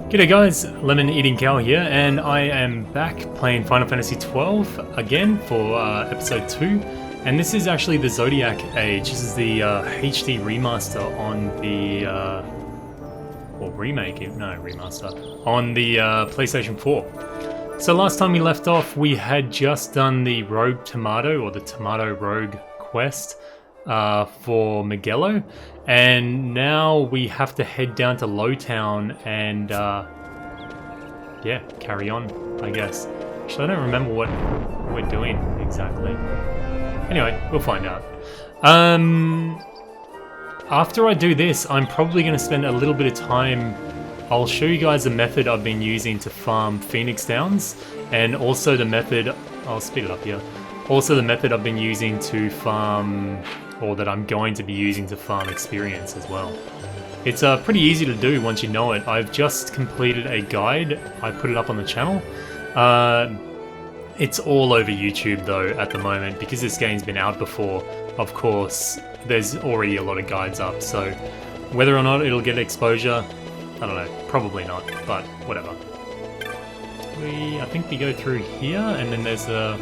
G'day guys, Lemon Eating Cow here, and I am back playing Final Fantasy XII again for episode 2, and this is actually the Zodiac Age. This is the HD remaster on the, or remake, no remaster, on the PlayStation 4. So last time we left off, we had just done the Rogue Tomato, or the Tomato Rogue quest for Miguelo, and now we have to head down to Lowtown and yeah, carry on, I guess. Actually, I don't remember what we're doing exactly. Anyway, we'll find out. After I do this, I'm probably going to spend a little bit of time. I'll show you guys the method I've been using to farm Phoenix Downs, and also the method, I'll speed it up here, also the method I've been using to farm, or that I'm going to be using to farm experience as well. It's pretty easy to do once you know it. I've just completed a guide. I put it up on the channel. It's all over YouTube though at the moment, because this game's been out before. Of course, there's already a lot of guides up, so whether or not it'll get exposure, I don't know, probably not, but whatever. I think we go through here, and then there's a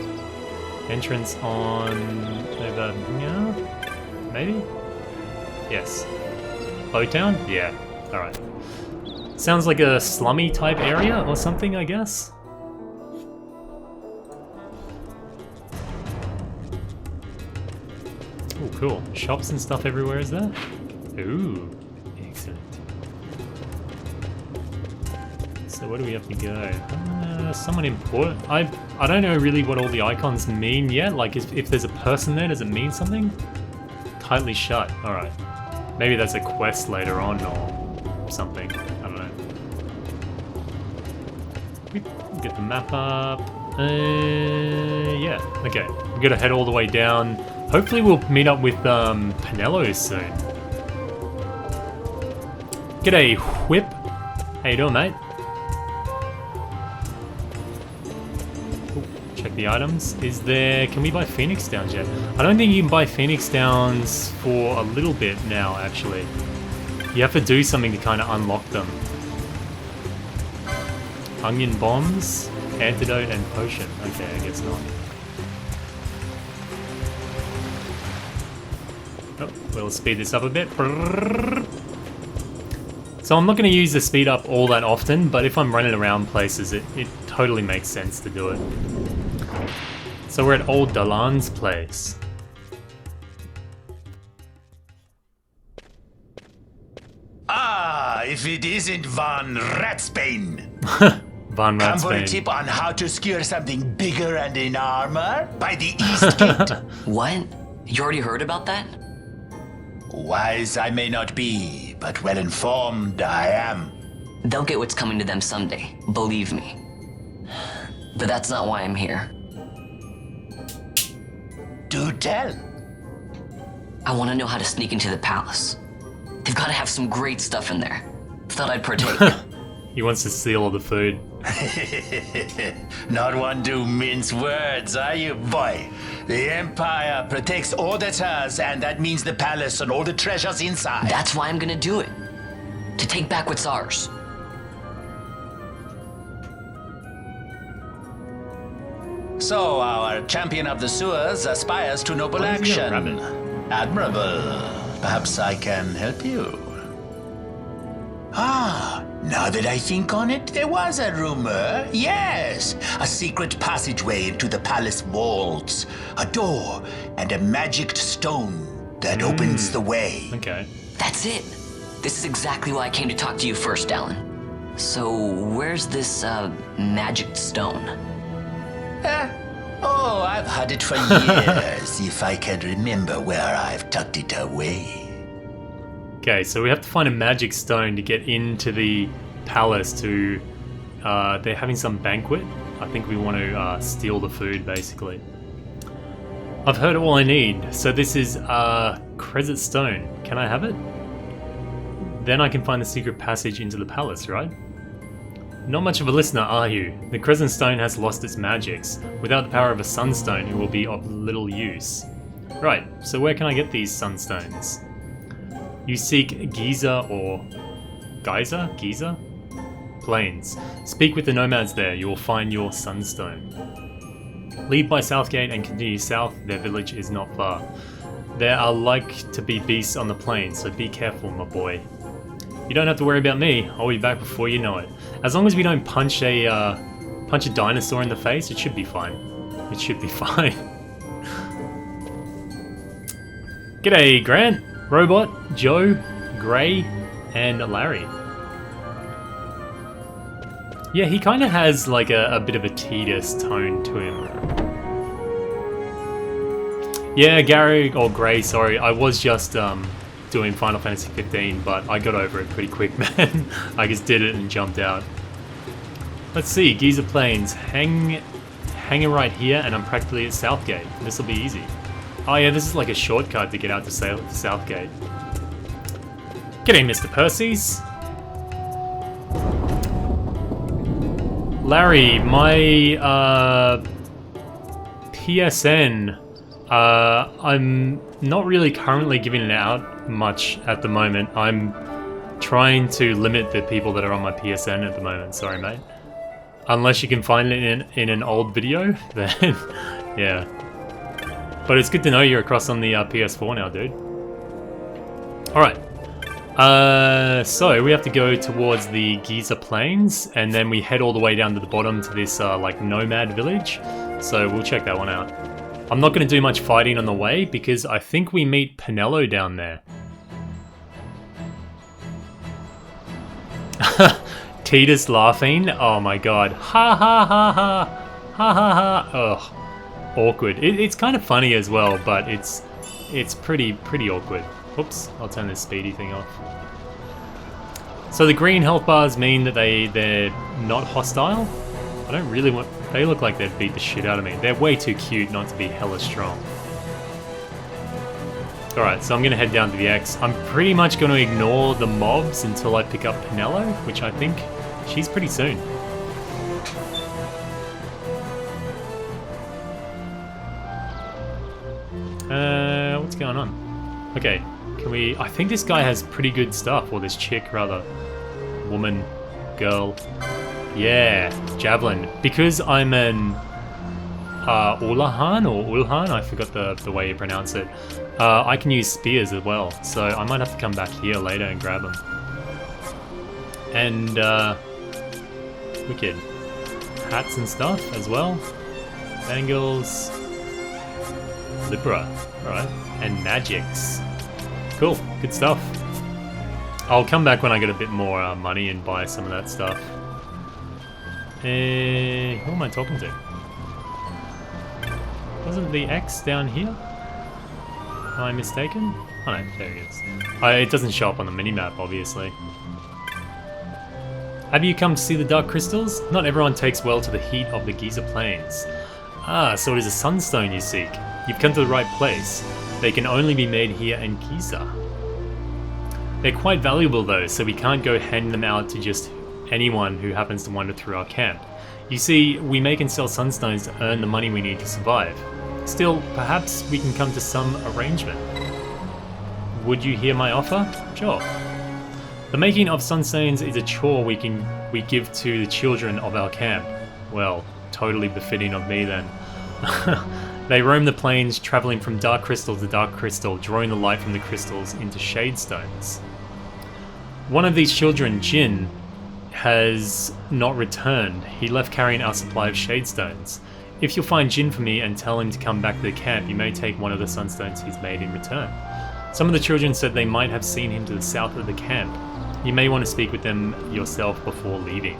entrance on over here, maybe? Yes. Lowtown? Yeah, alright. Sounds like a slummy type area or something, I guess? Oh, cool. Shops and stuff everywhere, is there? Ooh, excellent. So where do we have to go? Someone important. I don't know really what all the icons mean yet. Like, if there's a person there, does it mean something? Tightly shut. Alright. Maybe that's a quest later on or something. I don't know. Get the map up. Yeah. Okay. We've got to head all the way down. Hopefully we'll meet up with Penelo soon. G'day, Whip. How you doing, mate? Check the items. Is there... Can we buy Phoenix Downs yet? I don't think you can buy Phoenix Downs for a little bit now, actually. You have to do something to kind of unlock them. Onion bombs, antidote, and potion. Okay, I guess not. Oh, we'll speed this up a bit. So I'm not going to use the speed up all that often, but if I'm running around places, it totally makes sense to do it. So we're at Old Dalan's place. Ah, if it isn't Van Ratsbane. Van Come for a Ratsbane. tip on how to secure something bigger and in armor? By the East Gate. What? You already heard about that? Wise I may not be, but well informed I am. They'll get what's coming to them someday, believe me. But that's not why I'm here. Do tell. I want to know how to sneak into the palace. They've got to have some great stuff in there. Thought I'd partake. He wants to steal all the food. Not one to mince words, are you, boy? The Empire protects all that's hers, and that means the palace and all the treasures inside. That's why I'm gonna do it. To take back what's ours. So our champion of the sewers aspires to noble Why is he a action. rabbit? Admirable. Perhaps I can help you. Ah, now that I think on it, there was a rumor. Yes, a secret passageway into the palace vaults, a door, and a magicked stone that opens the way. Okay. That's it. This is exactly why I came to talk to you first, Alan. So, where's this, magic stone? Oh, I've had it for years, if I can remember where I've tucked it away. Okay, so we have to find a magic stone to get into the palace to... they're having some banquet. I think we want to steal the food, basically. I've heard all I need. So this is Crescent Stone. Can I have it? Then I can find the secret passage into the palace, right? Not much of a listener, are you? The Crescent Stone has lost its magics. Without the power of a Sunstone, it will be of little use. Right, so where can I get these Sunstones? You seek Giza or... Giza? Plains. Speak with the nomads there, you will find your sunstone. Leave by Southgate and continue south, their village is not far. There are like to be beasts on the plains, so be careful, my boy. You don't have to worry about me, I'll be back before you know it. As long as we don't punch a dinosaur in the face, it should be fine. It should be fine. G'day, Grant, Robot, Joe, Gray, and Larry. Yeah, he kind of has like a bit of a tedious tone to him. Yeah, Gary, or Gray, sorry, I was just doing Final Fantasy 15, but I got over it pretty quick, man. I just did it and jumped out. Let's see, Giza Plains, hanging right here, and I'm practically at Southgate. This will be easy. Oh yeah, this is like a shortcut to get out to Southgate. G'day, Mr. Percy's. Larry, my PSN, I'm not really currently giving it out much at the moment. I'm trying to limit the people that are on my PSN at the moment. Sorry, mate. Unless you can find it in an old video, then yeah. But it's good to know you're across on the PS4 now, dude. Alright. So we have to go towards the Giza Plains, and then we head all the way down to the bottom to this like nomad village. So we'll check that one out. I'm not going to do much fighting on the way because I think we meet Pinello down there. Titus laughing. Oh my god. Ha ha ha ha. Ha ha ha. Ugh. Awkward. It's kind of funny as well, but it's pretty awkward. Oops, I'll turn this speedy thing off. So the green health bars mean that they're not hostile. I don't really want... They look like they'd beat the shit out of me. They're way too cute not to be hella strong. Alright, so I'm going to head down to the X. I'm pretty much going to ignore the mobs until I pick up Pinello, which I think she's pretty soon. What's going on? Okay, can we... I think this guy has pretty good stuff, or this chick, rather. Woman, girl. Yeah, javelin. Because I'm an Ulahan or Ulhan, I forgot the way you pronounce it. I can use spears as well, so I might have to come back here later and grab them. And wicked hats and stuff as well. Bangles, Libra, alright, and magics. Cool, good stuff. I'll come back when I get a bit more money and buy some of that stuff. Who am I talking to? Wasn't the X down here? Am I mistaken? Oh no, there he is. It doesn't show up on the minimap, obviously. Have you come to see the Dark Crystals? Not everyone takes well to the heat of the Giza Plains. Ah, so it is a sunstone you seek. You've come to the right place. They can only be made here in Giza. They're quite valuable though, so we can't go handing them out to just anyone who happens to wander through our camp. You see, we make and sell sunstones to earn the money we need to survive. Still, perhaps we can come to some arrangement. Would you hear my offer? Sure. The making of sunstones is a chore we give to the children of our camp. Well, totally befitting of me then. They roam the plains, travelling from dark crystal to dark crystal, drawing the light from the crystals into shade stones. One of these children, Jin, has not returned. He left carrying our supply of shade stones. If you'll find Jin for me and tell him to come back to the camp, you may take one of the sunstones he's made in return. Some of the children said they might have seen him to the south of the camp. You may want to speak with them yourself before leaving.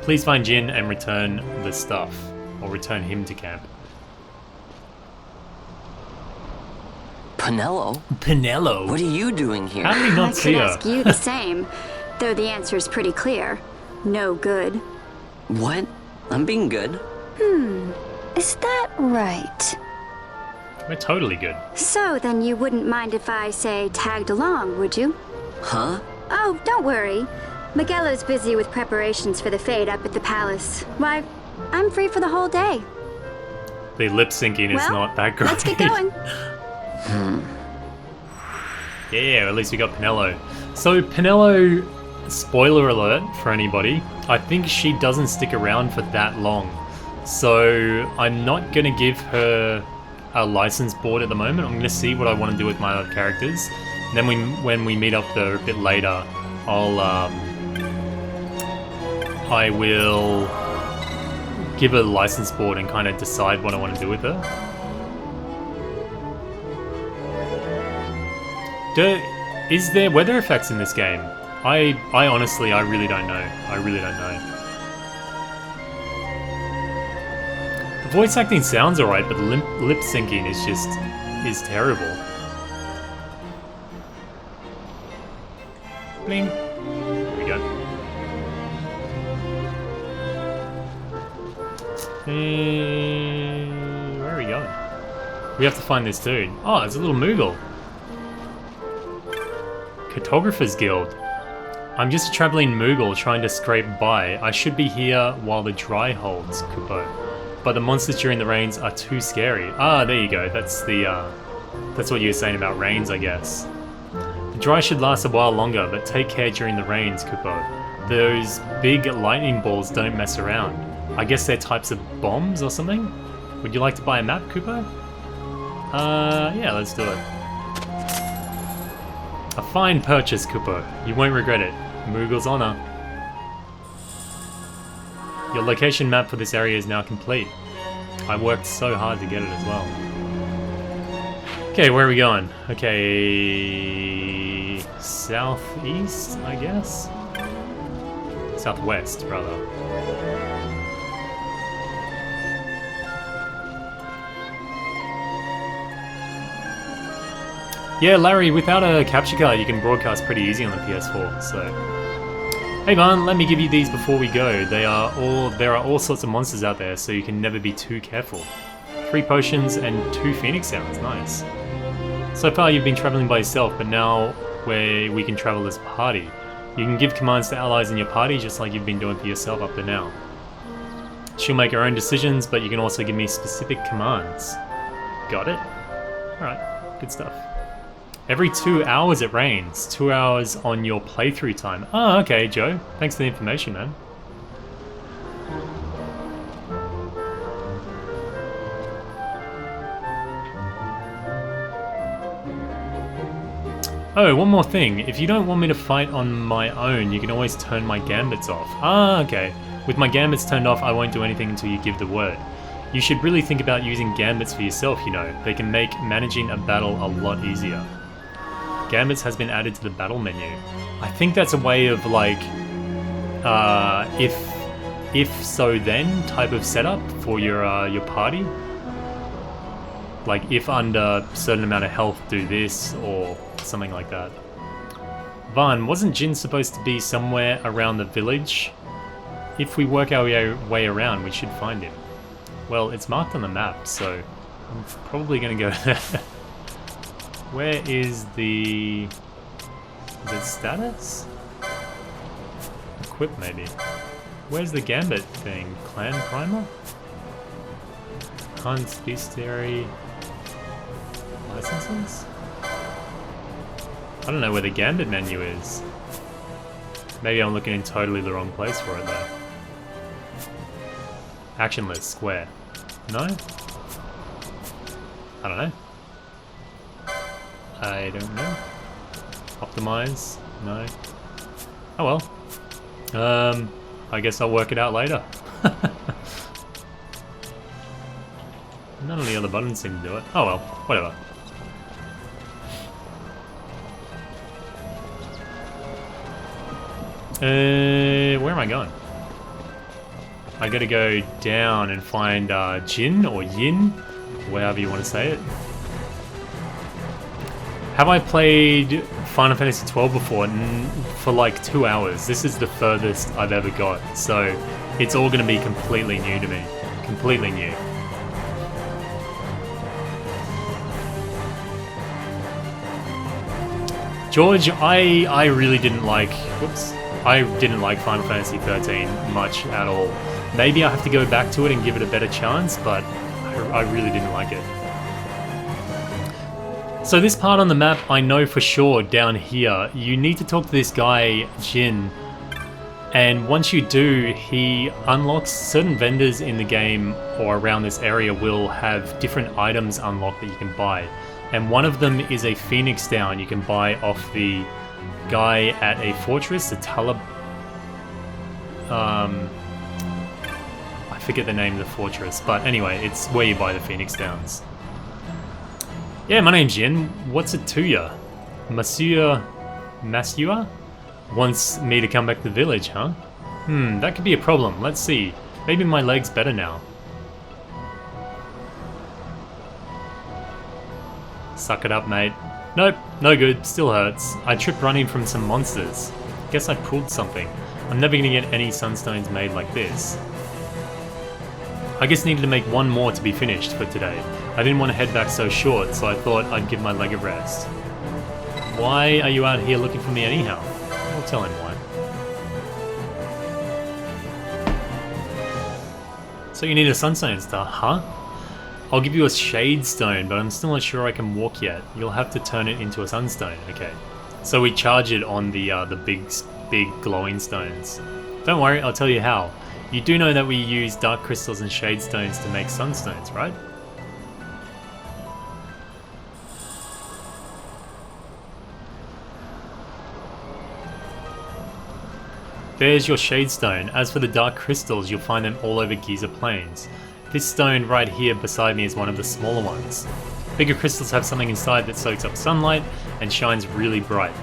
Please find Jin and return the stuff. Or return him to camp. Pinello? Pinello? What are you doing here? How did we not see her? I could ask you the same, though the answer is pretty clear. No good. What? I'm being good. Is that right? We're totally good. So then you wouldn't mind if I, say, tagged along, would you? Huh? Oh, don't worry. Miguelo's busy with preparations for the fete up at the palace. Why, I'm free for the whole day. The lip syncing is not that great. Let's get going. Yeah, at least we got Pinello. So Pinello spoiler alert for anybody, I think she doesn't stick around for that long. So I'm not going to give her a license board at the moment. I'm going to see what I want to do with my other characters. And then when we meet up there a bit later, I will give her the license board and kind of decide what I want to do with her. Is there weather effects in this game? I honestly, I really don't know. I really don't know. The voice acting sounds alright, but the lip syncing is terrible. Bling. There we go. Where are we going? We have to find this dude. Oh, it's a little Moogle. Cartographer's Guild. I'm just a traveling Moogle trying to scrape by. I should be here while the dry holds, Kupo. But the monsters during the rains are too scary. Ah, there you go. That's what you were saying about rains, I guess. The dry should last a while longer, but take care during the rains, Kupo. Those big lightning balls don't mess around. I guess they're types of bombs or something? Would you like to buy a map, Kupo? Yeah, let's do it. A fine purchase, Kupo. You won't regret it. Moogle's honor. Your location map for this area is now complete. I worked so hard to get it as well. Okay, where are we going? Okay... southeast, I guess? Southwest, rather. Yeah, Larry, without a capture card, you can broadcast pretty easy on the PS4, so... Hey Van, let me give you these before we go. There are all sorts of monsters out there, so you can never be too careful. 3 potions and 2 phoenix sounds, nice. So far you've been traveling by yourself, but now we can travel as a party. You can give commands to allies in your party, just like you've been doing for yourself up to now. She'll make her own decisions, but you can also give me specific commands. Got it? Alright, good stuff. Every 2 hours it rains. 2 hours on your playthrough time. Oh, okay, Joe. Thanks for the information, man. Oh, one more thing. If you don't want me to fight on my own, you can always turn my gambits off. Ah, okay. With my gambits turned off, I won't do anything until you give the word. You should really think about using gambits for yourself, you know. They can make managing a battle a lot easier. Gambits has been added to the battle menu. I think that's a way of like, if so then type of setup for your party. Like if under a certain amount of health do this or something like that. Van, wasn't Jin supposed to be somewhere around the village? If we work our way around, we should find him. Well, it's marked on the map, so I'm probably gonna go there. Where is the... is it status? Equip, maybe. Where's the Gambit thing? Clan Primer? Hunt, Bestiary... licenses? I don't know where the Gambit menu is. Maybe I'm looking in totally the wrong place for it, though. Action list, square. No? I don't know. I don't know. Optimize? No. Oh well. I guess I'll work it out later. None of the other buttons seem to do it. Oh well, whatever. Where am I going? I gotta go down and find Jin or Yin, whatever you want to say it. Have I played Final Fantasy XII before? For like 2 hours. This is the furthest I've ever got, so it's all gonna be completely new to me. Completely new. George, I really didn't like... whoops. I didn't like Final Fantasy XIII much at all. Maybe I have to go back to it and give it a better chance, but I really didn't like it. So this part on the map, I know for sure down here, you need to talk to this guy, Jin. And once you do, he unlocks certain vendors in the game or around this area will have different items unlocked that you can buy. And one of them is a Phoenix Down you can buy off the guy at a fortress, the Talib. I forget the name of the fortress, but anyway, it's where you buy the Phoenix Downs. Yeah, my name's Jin. What's it to ya? Monsieur Masua wants me to come back to the village, huh? That could be a problem. Let's see. Maybe my leg's better now. Suck it up, mate. Nope, no good. Still hurts. I tripped running from some monsters. Guess I pulled something. I'm never gonna get any sunstones made like this. I just needed to make one more to be finished for today. I didn't want to head back so short, so I thought I'd give my leg a rest. Why are you out here looking for me anyhow? I'll tell him why. So you need a sunstone star, huh? I'll give you a shade stone, but I'm still not sure I can walk yet. You'll have to turn it into a sunstone. Okay. So we charge it on the big glowing stones. Don't worry, I'll tell you how. You do know that we use dark crystals and shade stones to make sunstones, right? There's your shade stone. As for the dark crystals, you'll find them all over Giza Plains. This stone right here beside me is one of the smaller ones. Bigger crystals have something inside that soaks up sunlight and shines really bright.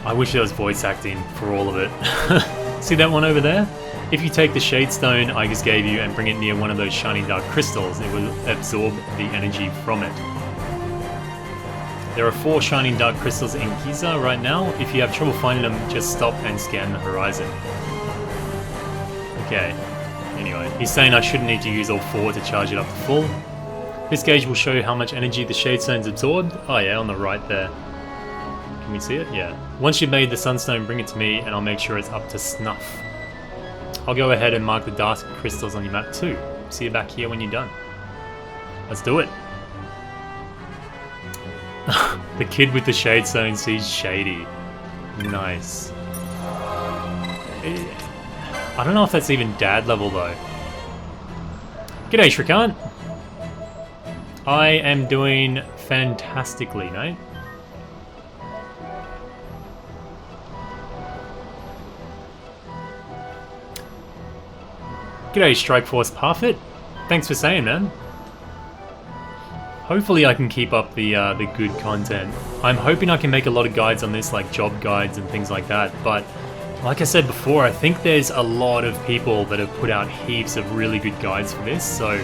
I wish there was voice acting for all of it. See that one over there? If you take the shade stone I just gave you and bring it near one of those shining dark crystals, it will absorb the energy from it. There are 4 shining dark crystals in Giza right now. If you have trouble finding them, just stop and scan the horizon. Okay, anyway, he's saying I shouldn't need to use all 4 to charge it up to full. This gauge will show you how much energy the shade stone's absorbed. Oh yeah, on the right there. Can we see it? Yeah. Once you've made the sunstone, bring it to me and I'll make sure it's up to snuff. I'll go ahead and mark the dark crystals on your map too. See you back here when you're done. Let's do it. The kid with the shade stone sees shady. Nice. I don't know if that's even dad level though. G'day Shrikant. I am doing fantastically, mate. G'day Strikeforce Parfit. Thanks for saying, man. Hopefully I can keep up the good content. I'm hoping I can make a lot of guides on this, like job guides and things like that, but like I said before, I think there's a lot of people that have put out heaps of really good guides for this, so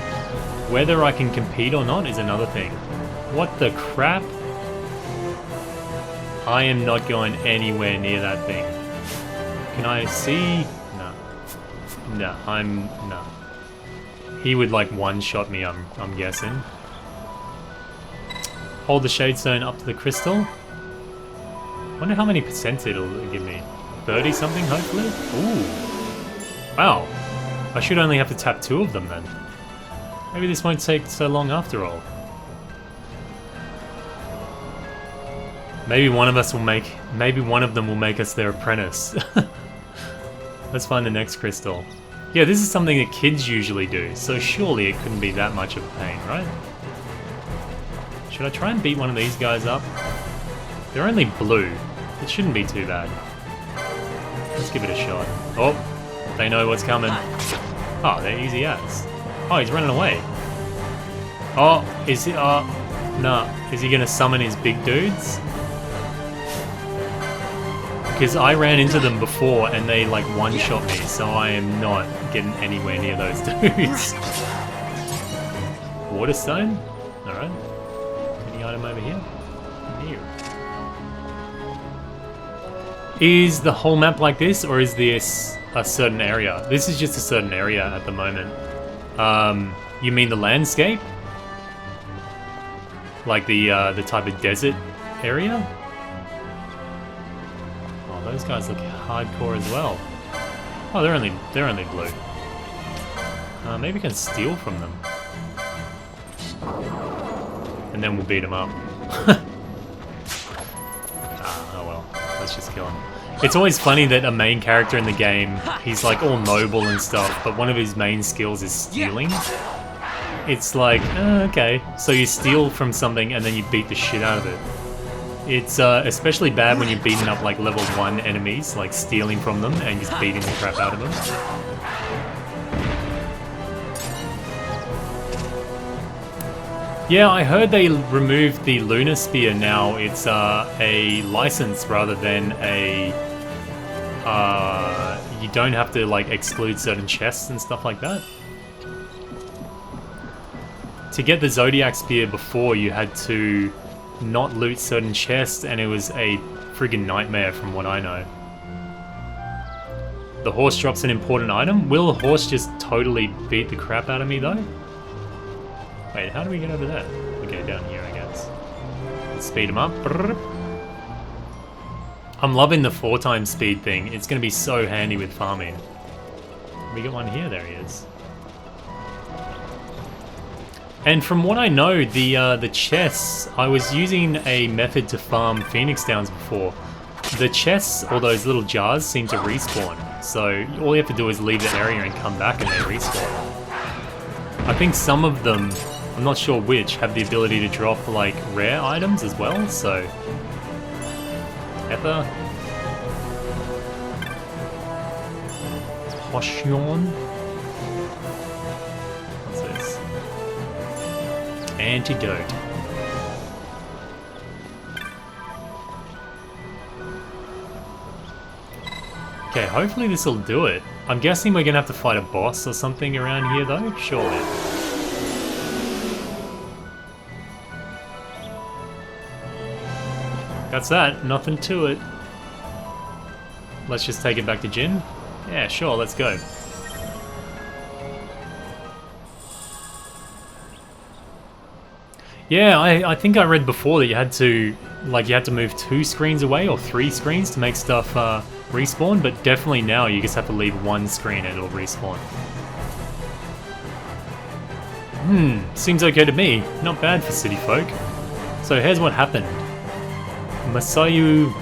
whether I can compete or not is another thing. What the crap? I am not going anywhere near that thing. Can I see? No. No, no. He would like one-shot me, I'm guessing. Hold the shade stone up to the crystal. Wonder how many percent it'll give me. 30 something, hopefully? Ooh. Wow. I should only have to tap 2 of them then. Maybe this won't take so long after all. Maybe one of them will make us their apprentice. Let's find the next crystal. Yeah, this is something that kids usually do, so surely it couldn't be that much of a pain, right? Should I try and beat one of these guys up? They're only blue. It shouldn't be too bad. Let's give it a shot. Oh, they know what's coming. Oh, they're easy as. Oh, he's running away. Oh, is he? Oh, no. Is he gonna summon his big dudes? Because I ran into them before and they like one-shot me, so I am not getting anywhere near those dudes. Waterstone? Alright. Any item over here? Here. Is the whole map like this, or is this a certain area? This is just a certain area at the moment. You mean the landscape? Like the type of desert area? Oh, those guys look hardcore as well. Oh, they're only blue. Maybe we can steal from them. And then we'll beat him up. Oh well. Let's just kill him. It's always funny that a main character in the game, he's like all noble and stuff, but one of his main skills is stealing. It's like, okay, so you steal from something and then you beat the shit out of it. It's especially bad when you're beating up like level 1 enemies, like stealing from them and just beating the crap out of them. Yeah, I heard they removed the Lunar Spear now. It's a license rather than a... you don't have to like exclude certain chests and stuff like that. To get the Zodiac Spear before, you had to not loot certain chests, and it was a friggin' nightmare from what I know. The horse drops an important item. Will the horse just totally beat the crap out of me though? Wait, how do we get over there? Okay, down here I guess. Let's speed him up. I'm loving the 4 times speed thing. It's going to be so handy with farming. We got one here, there he is. And from what I know, the chests, I was using a method to farm Phoenix Downs before. The chests, or those little jars, seem to respawn. So all you have to do is leave the area and come back and they respawn. I think some of them, I'm not sure which, have the ability to drop like rare items as well, so... Pepper. Potion. What's this? Antidote. Okay, hopefully this will do it. I'm guessing we're gonna have to fight a boss or something around here though, surely. That's that, nothing to it. Let's just take it back to Jin. Yeah, sure, let's go. Yeah, I think I read before that you had to move 2 screens away or 3 screens to make stuff respawn, but definitely now you just have to leave 1 screen and it'll respawn. Seems okay to me. Not bad for city folk. So here's what happened. Masayu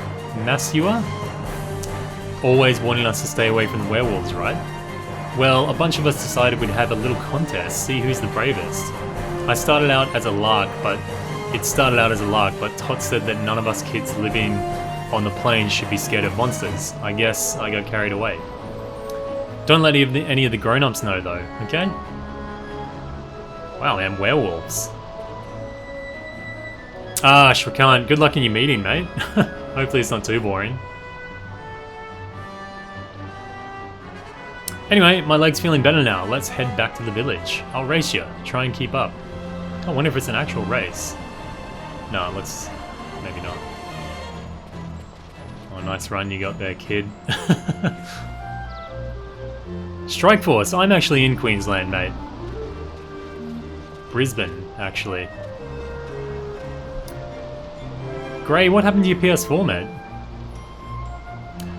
Masua? Always wanting us to stay away from the werewolves, right? Well, a bunch of us decided we'd have a little contest, see who's the bravest. It started out as a lark, but Tot said that none of us kids living on the plains should be scared of monsters. I guess I got carried away. Don't let any of the grown-ups know though, okay? Wow, man, werewolves. Ah, Shrikan, good luck in your meeting, mate. Hopefully it's not too boring. Anyway, my leg's feeling better now. Let's head back to the village. I'll race you. Try and keep up. I wonder if it's an actual race. No, let's... maybe not. Oh, nice run you got there, kid. Strike Force, I'm actually in Queensland, mate. Brisbane, actually. Gray, what happened to your PS4, mate?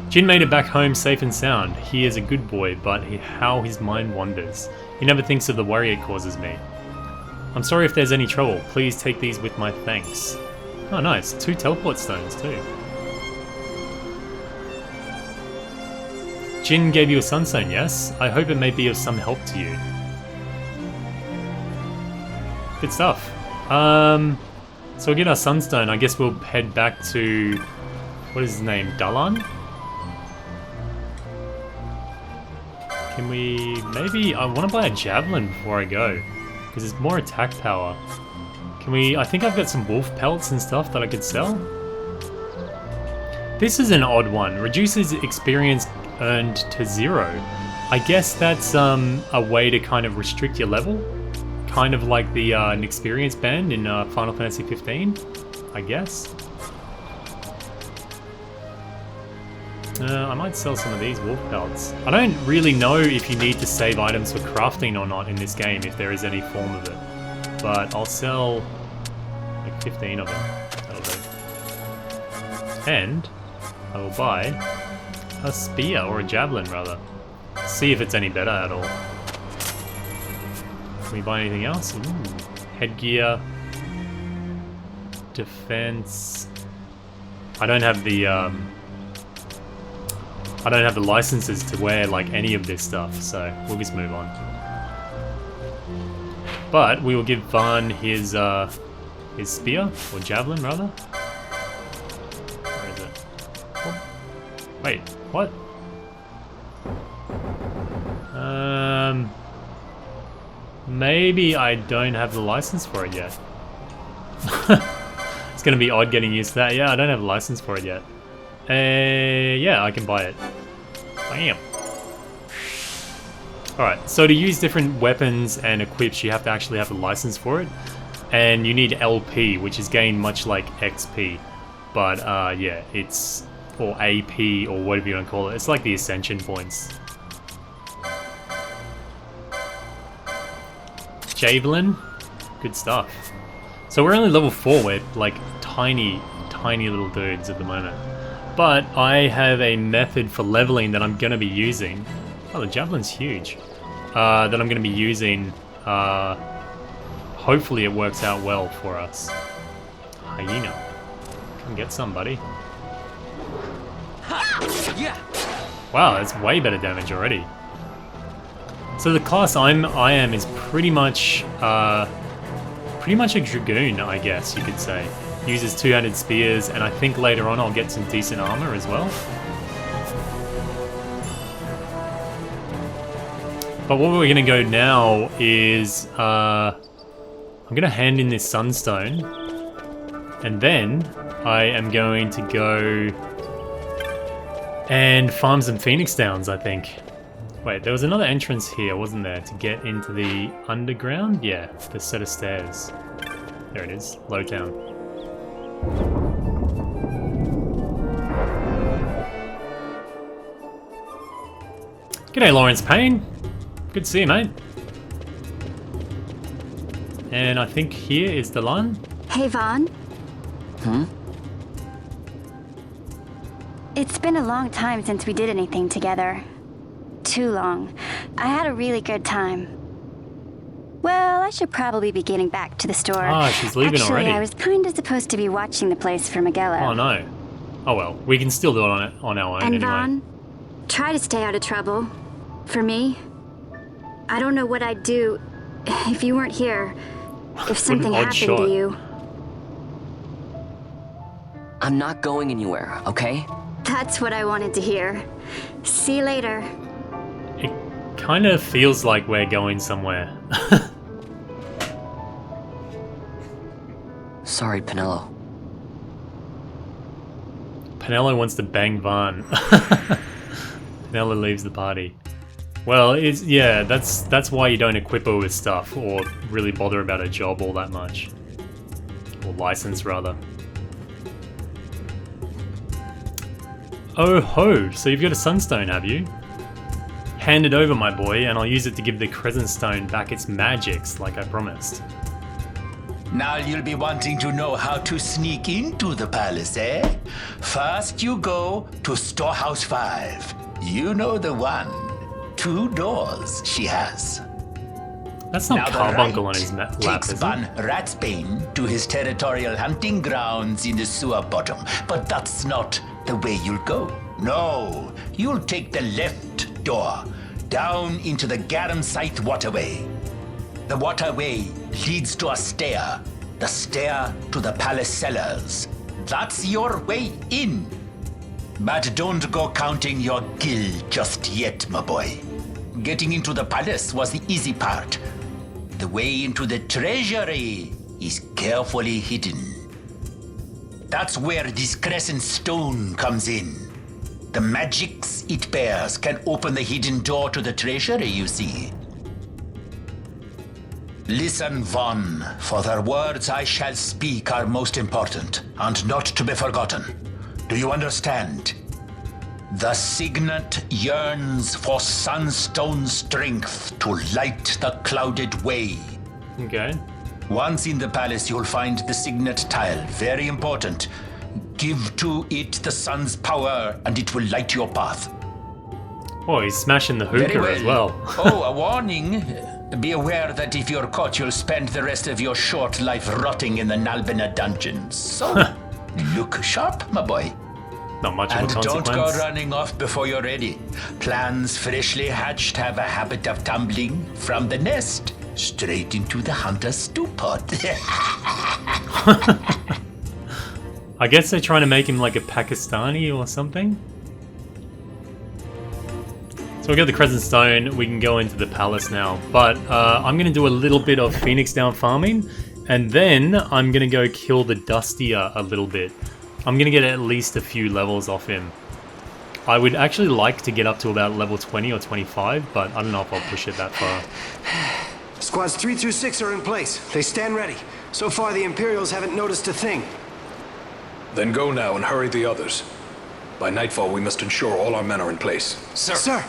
Jin made it back home safe and sound. He is a good boy, but how his mind wanders. He never thinks of the worry it causes me. I'm sorry if there's any trouble. Please take these with my thanks. Oh, nice. 2 teleport stones, too. Jin gave you a sunstone, yes? I hope it may be of some help to you. Good stuff. So we'll get our sunstone. I guess we'll head back to... what is his name? Dalan? Can we... maybe... I want to buy a javelin before I go. Because it's more attack power. Can we... I think I've got some wolf pelts and stuff that I could sell. This is an odd one. Reduces experience earned to 0. I guess that's a way to kind of restrict your level. Kind of like the an experience band in Final Fantasy 15, I guess. I might sell some of these wolf pelts. I don't really know if you need to save items for crafting or not in this game, if there is any form of it. But I'll sell like 15 of them. That'll do. And I will buy a spear, or a javelin rather. See if it's any better at all. Can we buy anything else? Ooh, Headgear. Defense. I don't have the licenses to wear like any of this stuff, so we'll just move on. But we will give Vaughn his spear, or javelin rather. Where is it? Oh. Wait, what? Maybe I don't have the license for it yet. It's gonna be odd getting used to that. Yeah, I don't have a license for it yet. Yeah, I can buy it. Bam. Alright, so to use different weapons and equips, you have to actually have a license for it. And you need LP, which is gained much like XP. But yeah, it's... or AP, or whatever you want to call it. It's like the Ascension points. Javelin, good stuff. So we're only level 4, we're like tiny little dudes at the moment. But I have a method for leveling that I'm going to be using. Oh, the javelin's huge. That I'm going to be using. Hopefully it works out well for us. Hyena. Come get some, buddy. Wow, that's way better damage already. So the class I am is pretty much a dragoon, I guess you could say. Uses two-handed spears, and I think later on I'll get some decent armor as well. But what we're gonna go now is I'm gonna hand in this sunstone, and then I am going to go and farm some Phoenix Downs, I think. Wait, there was another entrance here, wasn't there, to get into the underground? Yeah, the set of stairs. There it is, Lowtown. G'day, Lawrence Payne. Good to see you, mate. And I think here is the line. Hey, Vaughn. Hmm? It's been a long time since we did anything together. Too long. I had a really good time. Well, I should probably be getting back to the store. Ah, she's leaving Actually, already. I was kind of supposed to be watching the place for Miguelo. Oh no. Oh well, we can still do it on our own And anyway. Vaughn, try to stay out of trouble. For me, I don't know what I'd do if you weren't here. If something odd happened shot. to you. I'm not going anywhere, okay? That's what I wanted to hear. See you later. It kind of feels like we're going somewhere. Sorry, Penelo. Penelo wants to bang Vaughn. Penelo leaves the party. Well, yeah, that's why you don't equip her with stuff or really bother about her job all that much. Or license, rather. Oh ho, so you've got a sunstone, have you? Hand it over, my boy, and I'll use it to give the Crescent Stone back its magics, like I promised. Now you'll be wanting to know how to sneak into the palace, eh? First you go to Storehouse 5. You know the one. 2 doors she has. That's not Now the Carbuncle right on his lap, takes is it? Van Ratsbane to his territorial hunting grounds in the sewer bottom. But that's not the way you'll go. No, you'll take the left door, down into the Garum Scythe waterway. The waterway leads to a stair. The stair to the palace cellars. That's your way in. But don't go counting your gil just yet, my boy. Getting into the palace was the easy part. The way into the treasury is carefully hidden. That's where this Crescent Stone comes in. The magics it bears can open the hidden door to the treasury, you see. Listen, Vaughn, for the words I shall speak are most important, and not to be forgotten. Do you understand? The Signet yearns for sunstone strength to light the clouded way. Okay. Once in the palace, you'll find the Signet tile. Very important. Give to it the sun's power, and it will light your path. Oh, he's smashing the Very hookah as well. Oh, a warning. Be aware that if you're caught, you'll spend the rest of your short life rotting in the Nalbina dungeons. So, look sharp, my boy. Not much of a And consequence. don't go running off before you're ready. Plans freshly hatched have a habit of tumbling from the nest straight into the hunter's stew pot. I guess they're trying to make him like a Pakistani or something. So we got the Crescent Stone, we can go into the palace now. But I'm going to do a little bit of Phoenix Down farming, and then I'm going to go kill the Dustier a little bit. I'm going to get at least a few levels off him. I would actually like to get up to about level 20 or 25, but I don't know if I'll push it that far. Squads 3 through 6 are in place. They stand ready. So far, the Imperials haven't noticed a thing. Then go now and hurry the others. By nightfall, we must ensure all our men are in place. Sir! Sir!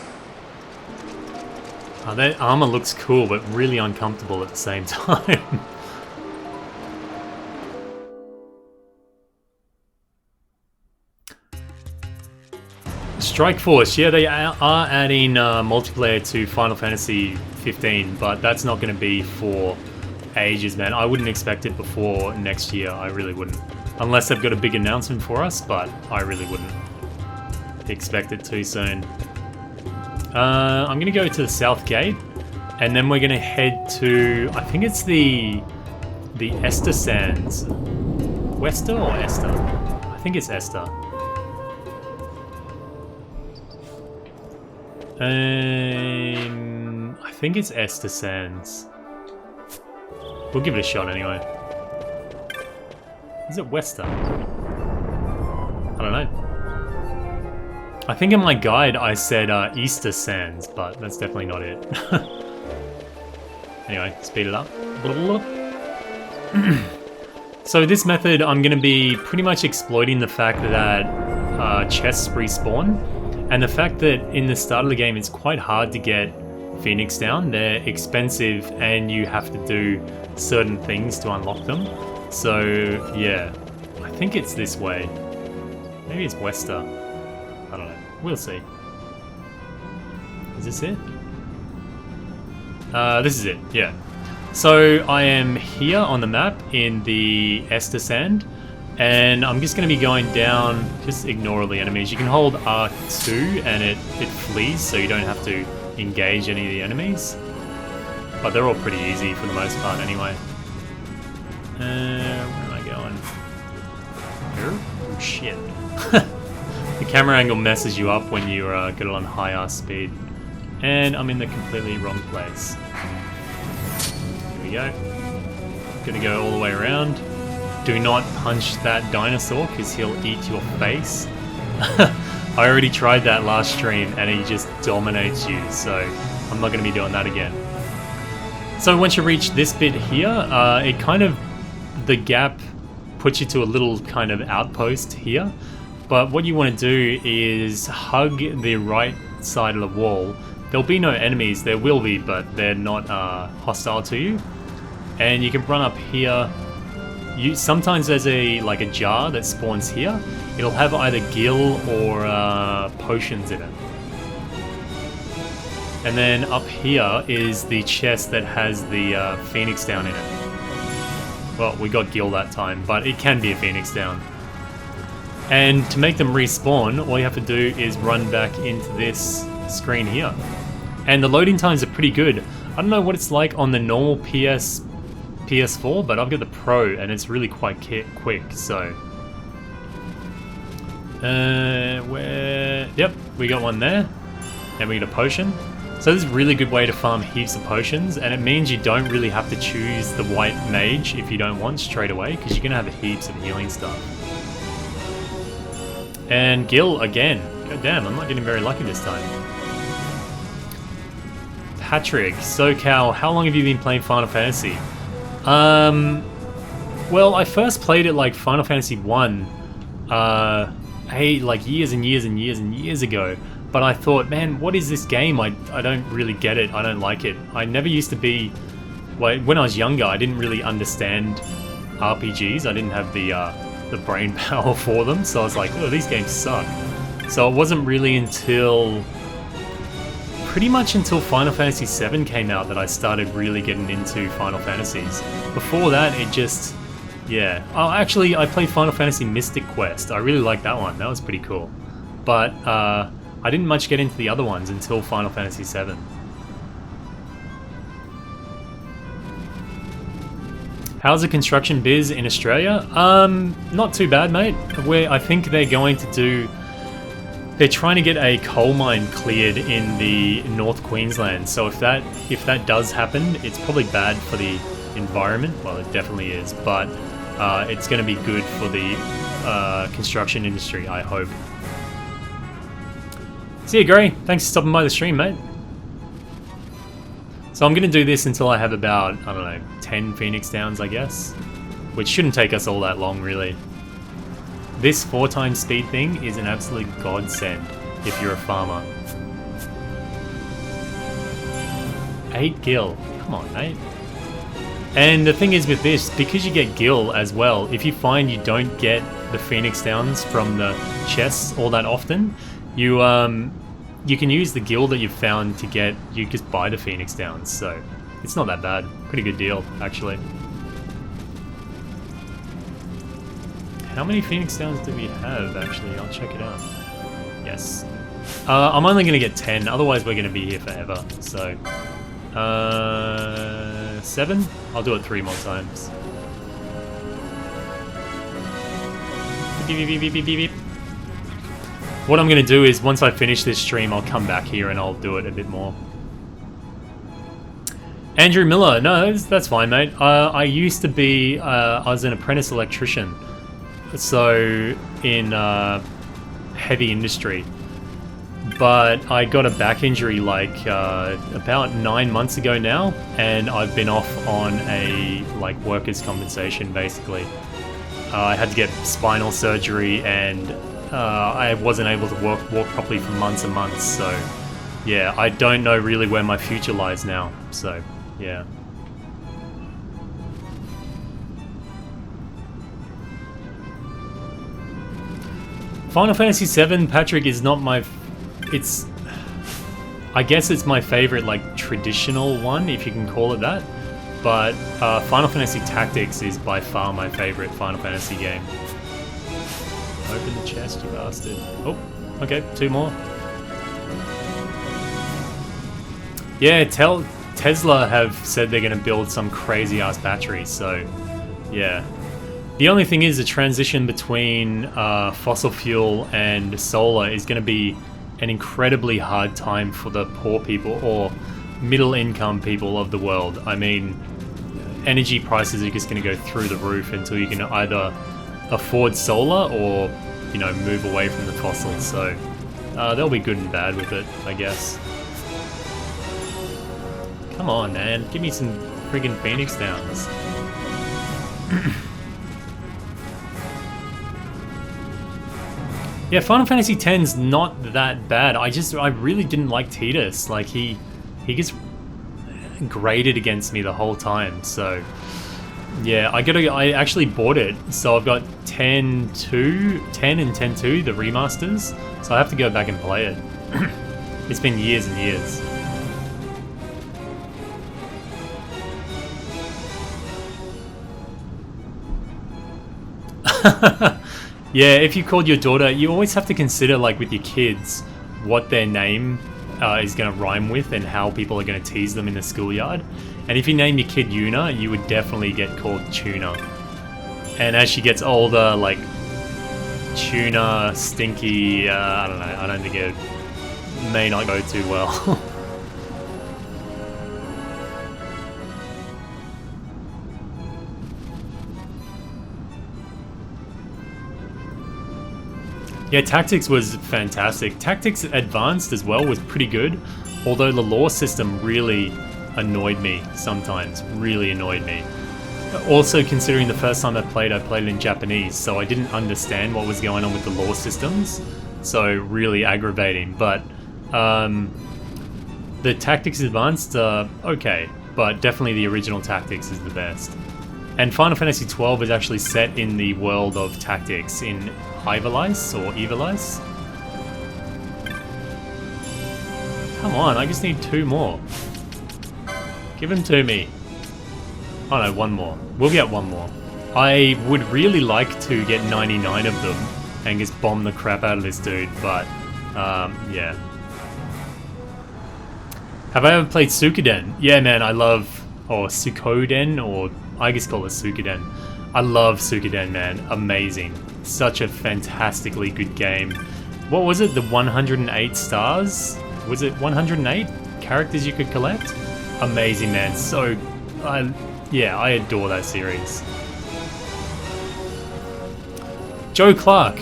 That armor looks cool, but really uncomfortable at the same time. Strike Force, yeah, they are adding multiplayer to Final Fantasy 15, but that's not going to be for ages, man. I wouldn't expect it before next year, I really wouldn't. Unless they've got a big announcement for us, but I really wouldn't expect it too soon. I'm going to go to the South Gate, and then we're going to head to, I think it's the Esther Sands. Wester or Esther? I think it's Esther. I think it's Esther Sands. We'll give it a shot anyway. Is it Wester? I don't know. I think in my guide I said Easter Sands, but that's definitely not it. Anyway, speed it up. So this method, I'm going to be pretty much exploiting the fact that chests respawn, and the fact that in the start of the game it's quite hard to get Phoenix down. They're expensive and you have to do certain things to unlock them. So yeah, I think it's this way. Maybe it's Wester. I don't know. We'll see. Is this it? This is it, yeah. So I am here on the map in the Esther Sand, and I'm just going to be going down. Just ignore all the enemies. You can hold R2 and it flees, so you don't have to engage any of the enemies. But they're all pretty easy for the most part anyway. Where am I going? Here? Oh shit. The camera angle messes you up when you get it on high ass speed. And I'm in the completely wrong place. Here we go. Gonna go all the way around. Do not punch that dinosaur because he'll eat your face. I already tried that last stream and he just dominates you, so I'm not gonna be doing that again. So once you reach this bit here, it kind of, the gap puts you to a little kind of outpost here. But what you want to do is hug the right side of the wall. There'll be no enemies, there will be, but they're not hostile to you. And you can run up here. Sometimes there's a jar that spawns here. It'll have either gil or potions in it. And then up here is the chest that has the Phoenix Down in it. Well, we got gil that time, but it can be a Phoenix Down. And to make them respawn, all you have to do is run back into this screen here. And the loading times are pretty good. I don't know what it's like on the normal PS4, but I've got the Pro and it's really quite quick, so... Yep, we got one there. And we got a potion. So this is a really good way to farm heaps of potions, and it means you don't really have to choose the white mage if you don't want straight away, because you're going to have heaps of healing stuff. And Gil again. God damn, I'm not getting very lucky this time. Patrick, SoCal, how long have you been playing Final Fantasy? Well, I first played it like Final Fantasy 1, like years and years and years and years ago. But I thought, man, what is this game? I don't really get it. I don't like it. I never used to be... Well, when I was younger, I didn't really understand RPGs. I didn't have the brain power for them. So I was like, oh, these games suck. So it wasn't really until pretty much until Final Fantasy VII came out that I started really getting into Final Fantasies. Before that, it just... yeah. Oh, actually, I played Final Fantasy Mystic Quest. I really liked that one. That was pretty cool. But I didn't much get into the other ones until Final Fantasy VII. How's the construction biz in Australia? Not too bad, mate. I think they're going to do... they're trying to get a coal mine cleared in the North Queensland. So if that does happen, it's probably bad for the environment. Well, it definitely is, but it's going to be good for the construction industry, I hope. See you, Gray. Thanks for stopping by the stream, mate. So I'm going to do this until I have about, I don't know, 10 Phoenix Downs, I guess. Which shouldn't take us all that long, really. This 4x speed thing is an absolute godsend if you're a farmer. 8 gil. Come on, mate. And the thing is with this, because you get gil as well, if you find you don't get the Phoenix Downs from the chests all that often, you can use the gil that you've found to get, you just buy the Phoenix Downs, so it's not that bad. Pretty good deal, actually. How many Phoenix Downs do we have, actually? I'll check it out. Yes. I'm only going to get 10, otherwise we're going to be here forever, so... 7? I'll do it 3 more times. Beep, beep, beep, beep, beep, beep. What I'm going to do is, once I finish this stream, I'll come back here and I'll do it a bit more. Andrew Miller, no, that's fine, mate. I used to be, I was an apprentice electrician. So, in heavy industry. But I got a back injury like about 9 months ago now, and I've been off on a like workers' compensation basically. I had to get spinal surgery, and I wasn't able to walk properly for months and months. So yeah, I don't know really where my future lies now. So yeah. Final Fantasy VII, Patrick, is not my... I guess it's my favorite, like, traditional one, if you can call it that. But Final Fantasy Tactics is by far my favorite Final Fantasy game. Open the chest, you bastard. Oh, okay, 2 more. Yeah, Tesla have said they're going to build some crazy-ass battery, so yeah. The only thing is the transition between fossil fuel and solar is going to be an incredibly hard time for the poor people or middle income people of the world. I mean, energy prices are just going to go through the roof until you can either afford solar or, you know, move away from the fossils. So they'll be good and bad with it, I guess. Come on, man. Give me some friggin' Phoenix Downs. Yeah, Final Fantasy X's not that bad. I really didn't like Tidus. Like, he gets graded against me the whole time. So, yeah, I actually bought it. So I've got 10 and 10-2, the remasters. So I have to go back and play it. It's been years and years. Yeah, if you called your daughter, you always have to consider, like, with your kids, what their name is going to rhyme with and how people are going to tease them in the schoolyard. And if you name your kid Yuna, you would definitely get called Tuna. And as she gets older, like, Tuna, Stinky, I don't know, I don't think it may not go too well. Yeah, Tactics was fantastic. Tactics Advanced as well was pretty good, although the lore system really annoyed me sometimes, really annoyed me. Also, considering the first time I played it in Japanese, so I didn't understand what was going on with the lore systems, so really aggravating. But the Tactics Advanced, okay, but definitely the original Tactics is the best. And Final Fantasy XII is actually set in the world of Tactics in Ivalice or Evalice. Come on, I just need 2 more. Give them to me. Oh no, 1 more. We'll get 1 more. I would really like to get 99 of them and just bomb the crap out of this dude, but yeah. Have I ever played Suikoden? Yeah, man, I love, or Suikoden, or I just call it Suikoden. I love Suikoden, man. Amazing. Such a fantastically good game. What was it? The 108 stars? Was it 108 characters you could collect? Amazing, man. So, yeah, I adore that series. Joe Clark.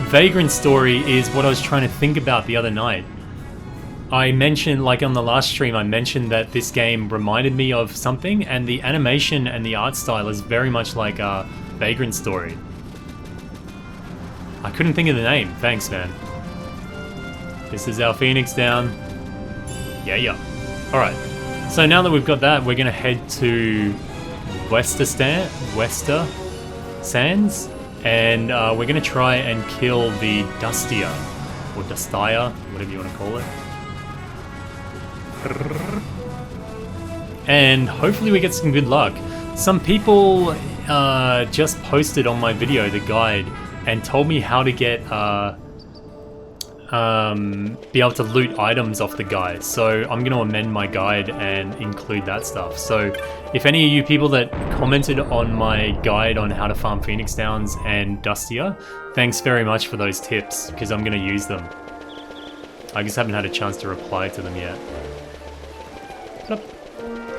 Vagrant Story is what I was trying to think about the other night. I mentioned, like on the last stream, I mentioned that this game reminded me of something, and the animation and the art style is very much like Vagrant Story. I couldn't think of the name. Thanks, man. This is our Phoenix down. Yeah. Alright. So now that we've got that, we're going to head to Wester Sands, and we're going to try and kill the Dustia, or Dustia, whatever you want to call it. And hopefully we get some good luck. Some people just posted on my video the guide and told me how to get be able to loot items off the guide. So I'm going to amend my guide and include that stuff. So if any of you people that commented on my guide on how to farm Phoenix Downs and Dustia, thanks very much for those tips, because I'm going to use them. I just haven't had a chance to reply to them yet.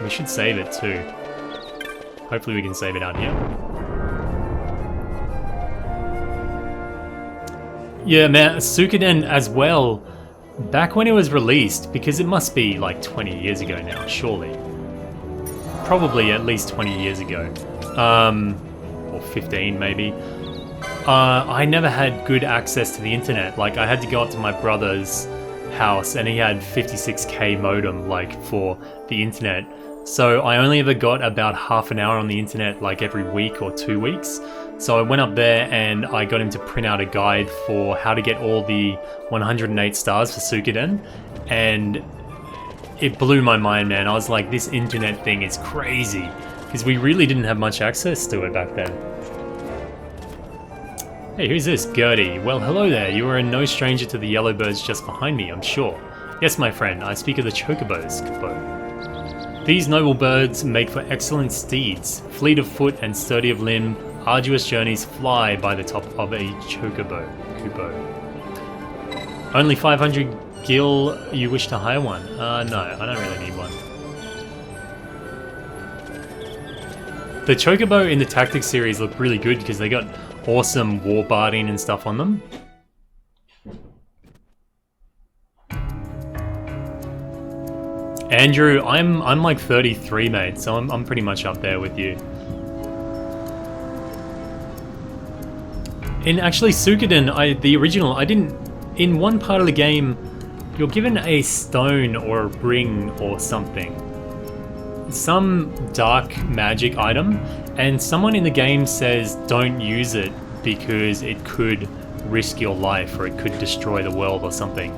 We should save it too. Hopefully we can save it out here. Yeah, man, Suikoden as well. Back when it was released, because it must be like 20 years ago now, surely. Probably at least 20 years ago. Or 15 maybe. I never had good access to the internet. Like, I had to go up to my brother's house and he had 56k modem, like, for the internet. So I only ever got about half an hour on the internet, like every week or 2 weeks. So I went up there and I got him to print out a guide for how to get all the 108 stars for Suikoden, and it blew my mind, man. I was like, this internet thing is crazy, because we really didn't have much access to it back then. Hey, who's this? Gertie. Well, hello there. You are no stranger to the yellow birds just behind me, I'm sure. Yes, my friend, I speak of the chocobos, Kupo. These noble birds make for excellent steeds, fleet of foot and sturdy of limb. Arduous journeys fly by the top of a chocobo. Kupo. Only 500 gil, you wish to hire one? No, I don't really need one. The chocobo in the Tactics series look really good because they got awesome warbarding and stuff on them. Andrew, I'm like 33, mate, so I'm pretty much up there with you. In actually Suikoden, the original, I didn't... In one part of the game, you're given a stone or a ring or something. Some dark magic item, and someone in the game says don't use it because it could risk your life or it could destroy the world or something.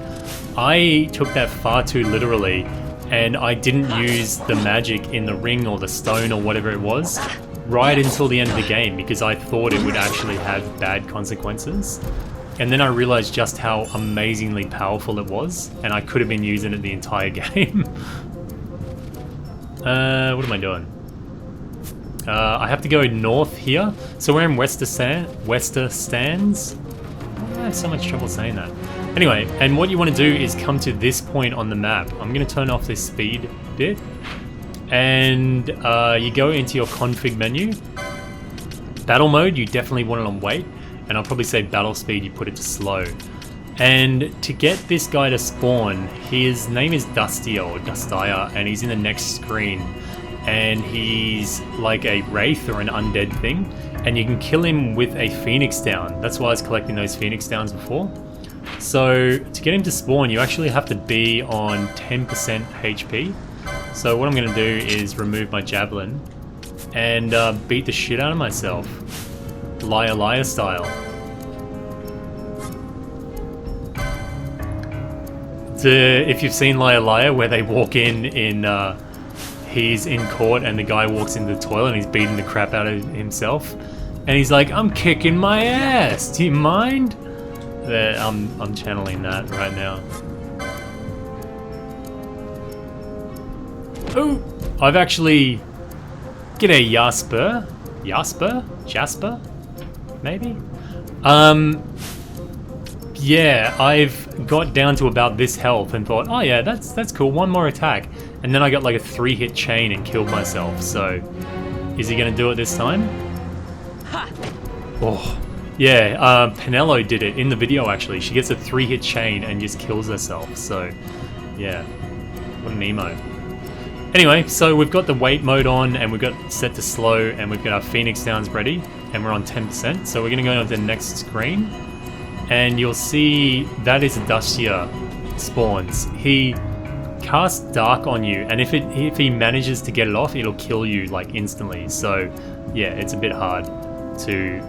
I took that far too literally, and I didn't use the magic in the ring or the stone or whatever it was right until the end of the game, because I thought it would actually have bad consequences. And then I realized just how amazingly powerful it was, and I could have been using it the entire game. What am I doing? I have to go north here. So we're in Wester Sands. I have so much trouble saying that. Anyway, and what you want to do is come to this point on the map. I'm going to turn off this speed bit. And you go into your config menu. Battle mode, you definitely want it on weight. And I'll probably say battle speed, you put it to slow. And to get this guy to spawn, his name is Dustia or Dustia, and he's in the next screen. And he's like a wraith or an undead thing. And you can kill him with a Phoenix Down. That's why I was collecting those Phoenix Downs before. So to get him to spawn, you actually have to be on 10% HP. So what I'm going to do is remove my javelin and beat the shit out of myself. Liar style. If you've seen Liar Liar, where they walk in, he's in court and the guy walks into the toilet and he's beating the crap out of himself, and he's like, "I'm kicking my ass. Do you mind?" I'm channeling that right now. Oh, I've actually... G'day, Jasper? Maybe? Yeah, I've got down to about this health and thought, oh yeah, that's cool, one more attack. And then I got like a 3-hit chain and killed myself, so... Is he gonna do it this time? Ha. Oh, yeah, Penelo did it in the video actually. She gets a 3-hit chain and just kills herself, so... Yeah, what an emo. Anyway, so we've got the wait mode on and we've got set to slow and we've got our Phoenix Downs ready and we're on 10%. So we're going to go on to the next screen and you'll see that is Dustia spawns. He casts Dark on you and if he manages to get it off, it'll kill you like instantly. So yeah, it's a bit hard to...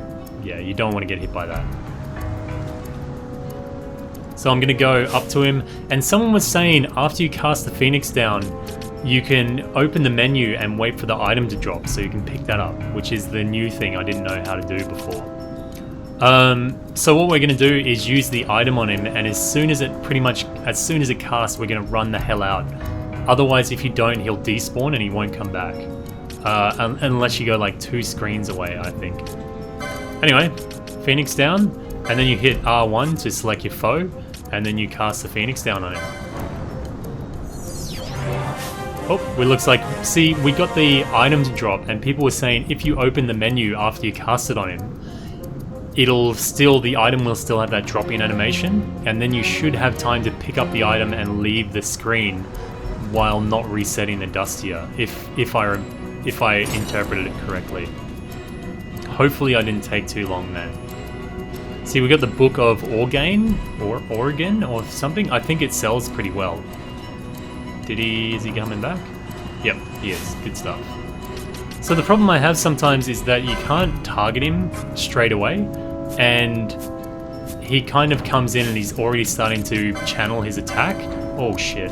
Yeah, you don't want to get hit by that. So I'm going to go up to him and someone was saying after you cast the Phoenix down, you can open the menu and wait for the item to drop so you can pick that up, which is the new thing I didn't know how to do before. So what we're going to do is use the item on him, and as soon as it casts, we're going to run the hell out. Otherwise, if you don't, he'll despawn and he won't come back. Unless you go like 2 screens away, I think. Anyway, Phoenix down, and then you hit R1 to select your foe, and then you cast the Phoenix down on him. Oh, it looks like, see, we got the item to drop and people were saying if you open the menu after you cast it on him, the item will still have that drop-in animation, and then you should have time to pick up the item and leave the screen while not resetting the Dustia, if I interpreted it correctly. Hopefully I didn't take too long then. See, we got the Book of Orgain, or Oregon, or something. I think it sells pretty well. Is he coming back? Yep, he is. Good stuff. So the problem I have sometimes is that you can't target him straight away, and he kind of comes in and he's already starting to channel his attack. Oh shit.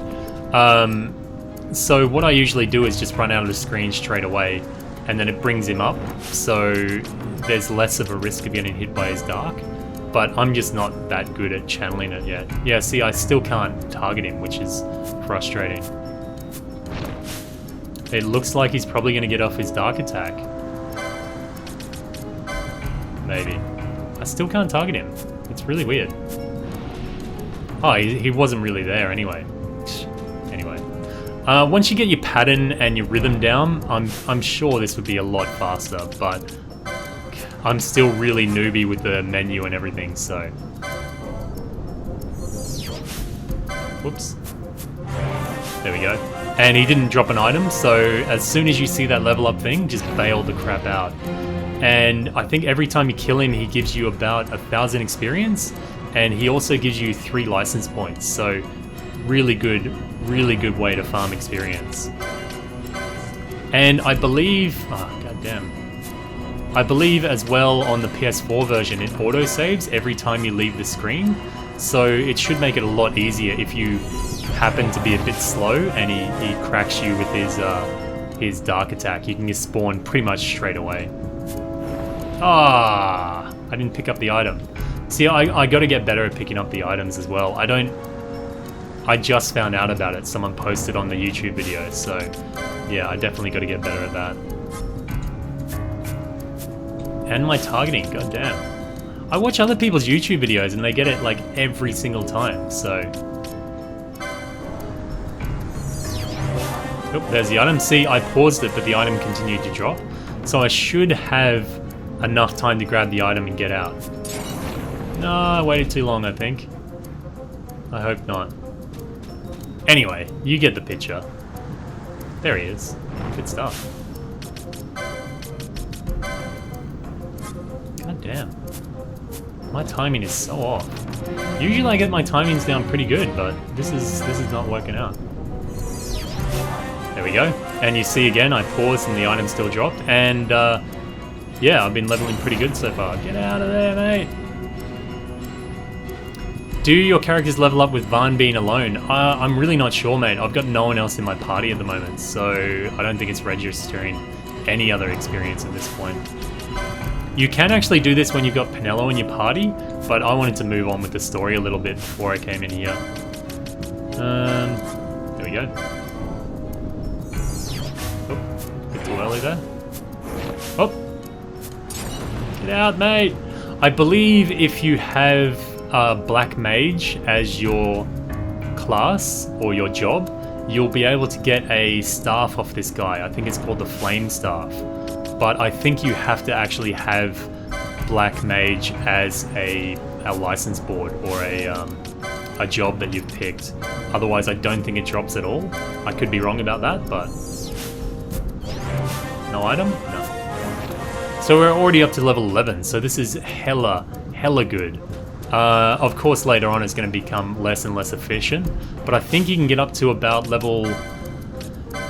So what I usually do is just run out of the screen straight away, and then it brings him up, so there's less of a risk of getting hit by his dark. But I'm just not that good at channeling it yet. Yeah, see, I still can't target him, which is frustrating. It looks like he's probably going to get off his dark attack. Maybe. I still can't target him. It's really weird. Oh, he wasn't really there anyway. Anyway. Once you get your pattern and your rhythm down, I'm sure this would be a lot faster, but I'm still really newbie with the menu and everything, so... Whoops. There we go. And he didn't drop an item, so as soon as you see that level up thing, just bail the crap out. And I think every time you kill him, he gives you about 1,000 experience, and he also gives you 3 license points, so really good way to farm experience. And I believe... Oh, goddamn. I believe as well on the PS4 version, it auto-saves every time you leave the screen, so it should make it a lot easier if you happen to be a bit slow and he cracks you with his dark attack. You can just spawn pretty much straight away. Ah, I didn't pick up the item. See, I got to get better at picking up the items as well. I just found out about it. Someone posted on the YouTube video, so yeah, I definitely got to get better at that. And my targeting, goddamn. I watch other people's YouTube videos and they get it like every single time, so... Oh, there's the item. See, I paused it, but the item continued to drop. So I should have enough time to grab the item and get out. No, I waited too long, I think. I hope not. Anyway, you get the picture. There he is. Good stuff. God damn. My timing is so off. Usually I get my timings down pretty good, but this is not working out. There we go. And you see again, I paused and the item still dropped. And yeah, I've been leveling pretty good so far. Get out of there, mate. Do your characters level up with Vaughn being alone? I'm really not sure, mate. I've got no one else in my party at the moment, so I don't think it's registering any other experience at this point. You can actually do this when you've got Penello in your party, but I wanted to move on with the story a little bit before I came in here. There we go. Oh, a bit too early there. Oh! Get out, mate! I believe if you have Black Mage as your class or your job, you'll be able to get a staff off this guy. I think it's called the Flame Staff. But I think you have to actually have Black Mage as a license board or a job that you've picked. Otherwise, I don't think it drops at all. I could be wrong about that, but... No item? No. So we're already up to level 11, so this is hella good. Of course, later on it's going to become less and less efficient, but I think you can get up to about level...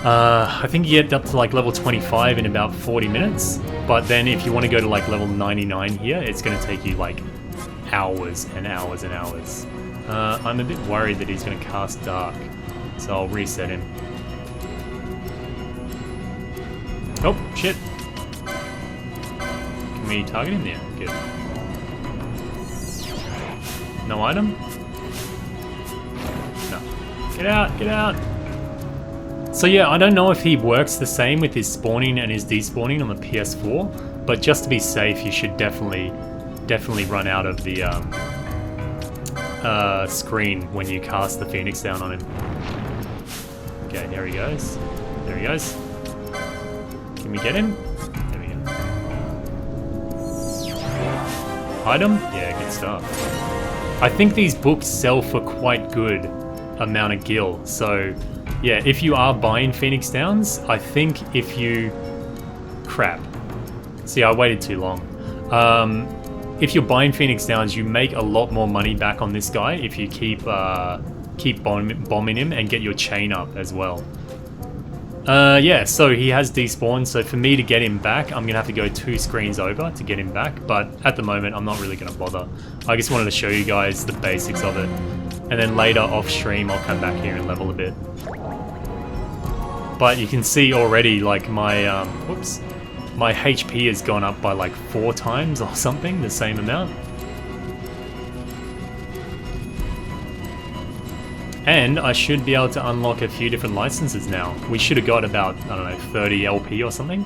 I think you get up to like level 25 in about 40 minutes, but then if you want to go to like level 99 here, it's going to take you like hours and hours and hours. I'm a bit worried that he's going to cast Dark, so I'll reset him. Oh, shit. Can we target him? Yeah, good. No item? No. Get out, get out! So yeah, I don't know if he works the same with his spawning and his despawning on the PS4, but just to be safe, you should definitely run out of the screen when you cast the Phoenix down on him. Okay, there he goes. There he goes. Can we get him? There we go. Item? Yeah, good stuff. I think these books sell for quite good amount of gil, so yeah, if you are buying Phoenix Downs, I think if you... Crap. See, I waited too long. If you're buying Phoenix Downs, you make a lot more money back on this guy if you keep bombing him and get your chain up as well. Yeah, so he has despawned, so for me to get him back, I'm going to have to go 2 screens over to get him back, but at the moment, I'm not really going to bother. I just wanted to show you guys the basics of it, and then later off stream, I'll come back here and level a bit. But you can see already, like, my, whoops, my HP has gone up by like 4 times or something, the same amount. And I should be able to unlock a few different licenses now. We should have got about, I don't know, 30 LP or something.